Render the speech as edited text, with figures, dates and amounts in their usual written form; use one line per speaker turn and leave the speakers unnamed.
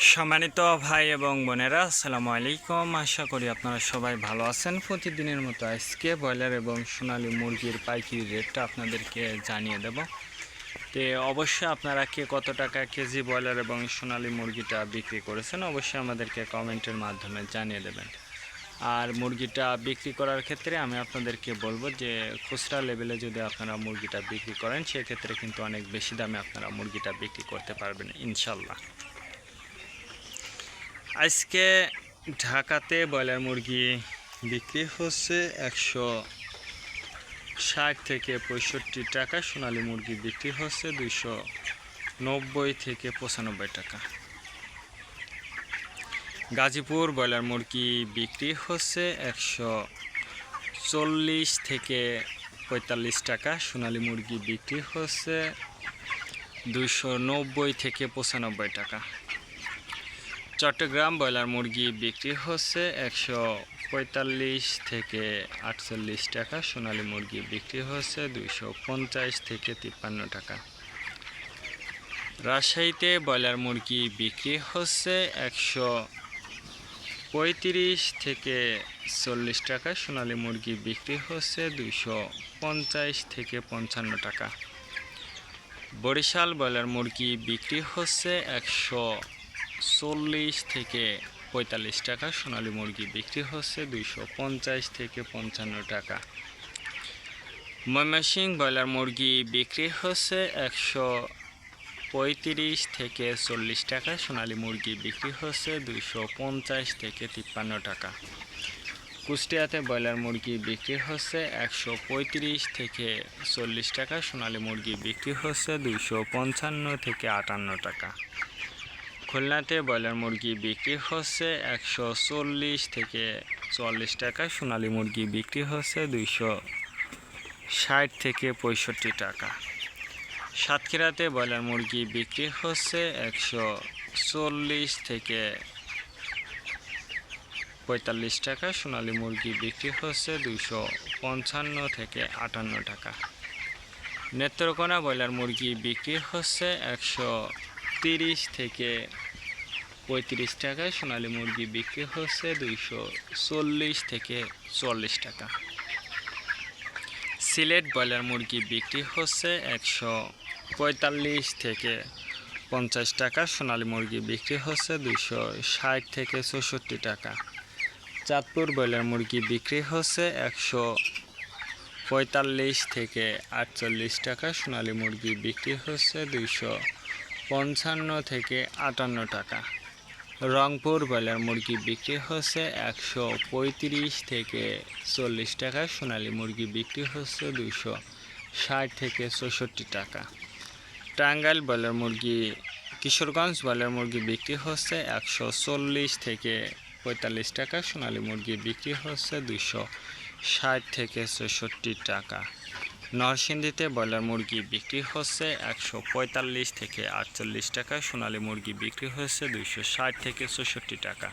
সম্মানিত ভাই এবং বোনেরা, আসসালামু আলাইকুম। আশা করি আপনারা সবাই ভালো আছেন। প্রতিদিনের মতো আজকে ব্রয়লার এবং সোনালী মুরগির পাইকারি রেটটা আপনাদেরকে জানিয়ে দেব। তো অবশ্যই আপনারা কে কত টাকা কেজি ব্রয়লার এবং সোনালী মুরগিটা বিক্রি করেছেন অবশ্যই আমাদেরকে কমেন্টের মাধ্যমে জানিয়ে দেবেন। আর মুরগিটা বিক্রি করার ক্ষেত্রে আমি আপনাদেরকে বলবো যে খুচরা লেভেলে যদি আপনারা মুরগিটা বিক্রি করেন সেক্ষেত্রে কিন্তু অনেক বেশি দামে আপনারা মুরগিটা বিক্রি করতে পারবেন ইনশাল্লাহ। আজকে ঢাকাতে ব্রয়লার মুরগি বিক্রি হচ্ছে 160 থেকে 65 টাকা, সোনালী মুরগি বিক্রি হচ্ছে 290 থেকে 95 টাকা। গাজীপুর ব্রয়লার মুরগি বিক্রি হচ্ছে 140 থেকে 45 টাকা, সোনালী মুরগি বিক্রি হচ্ছে 290 থেকে 95 টাকা। চট্টগ্রাম ব্রয়লার মুরগি বিক্রি হচ্ছে 145 থেকে 48 টাকা, সোনালী মুরগি বিক্রি হচ্ছে 250 থেকে 53 টাকা। রাজশাহীতে ব্রয়লার মুরগি বিক্রি হচ্ছে 135 থেকে 40 টাকা, সোনালী মুরগি বিক্রি হচ্ছে 250 থেকে 55 টাকা। বরিশাল ব্রয়লার মুরগি বিক্রি হচ্ছে 140 থেকে 45 টাকা, সোনালী মুরগি বিক্রি হচ্ছে 250 থেকে 55 টাকা। ময়মনসিংহ ব্রয়লার মুরগি বিক্রি হচ্ছে 135 থেকে 40 টাকা, সোনালী মুরগি বিক্রি হচ্ছে 250 থেকে 53 টাকা। কুষ্টিয়াতে ব্রয়লার মুরগি বিক্রি হচ্ছে 135 থেকে 40 টাকা, সোনালী মুরগি বিক্রি হচ্ছে 255 থেকে 58 টাকা। খুলনাতে ব্রয়লার মুরগি বিক্রি হচ্ছে 140 থেকে 44 টাকা, সোনালী মুরগি বিক্রি হচ্ছে 260 থেকে 65 টাকা। সাতক্ষীরাতে ব্রয়লার মুরগি বিক্রি হচ্ছে 140 থেকে 45 টাকা, সোনালী মুরগি বিক্রি হচ্ছে 255 থেকে 58 টাকা। নেত্রকোনা ব্রয়লার মুরগি বিক্রি হচ্ছে 130 থেকে 35 টাকা, সোনালী মুরগি বিক্রি হচ্ছে 240 থেকে 40 টাকা। সিলেট ব্রয়লার মুরগি বিক্রি হচ্ছে 145 থেকে 50 টাকা, সোনালী মুরগি বিক্রি হচ্ছে 260 থেকে 64 টাকা। চাঁদপুর ব্রয়লার মুরগি বিক্রি হচ্ছে 145 থেকে 48 টাকা, সোনালী মুরগি বিক্রি হচ্ছে 255 থেকে 58 টাকা। রংপুর ব্রয়লার মুরগি বিক্রি হচ্ছে 135 থেকে 40 টাকা, সোনালী মুরগি বিক্রি হচ্ছে 260 থেকে 64 টাকা। টাঙ্গাইল ব্রয়লার মুরগি কিশোরগঞ্জ ব্রয়লার মুরগি বিক্রি হচ্ছে 140 থেকে 45 টাকা, সোনালী মুরগি বিক্রি হচ্ছে 260 থেকে 64 টাকা। নরসিংদীতে ব্রয়লার মুরগি বিক্রি হচ্ছে 145 থেকে 48 টাকা, সোনালী মুরগি বিক্রি হচ্ছে 260 থেকে 64 টাকা।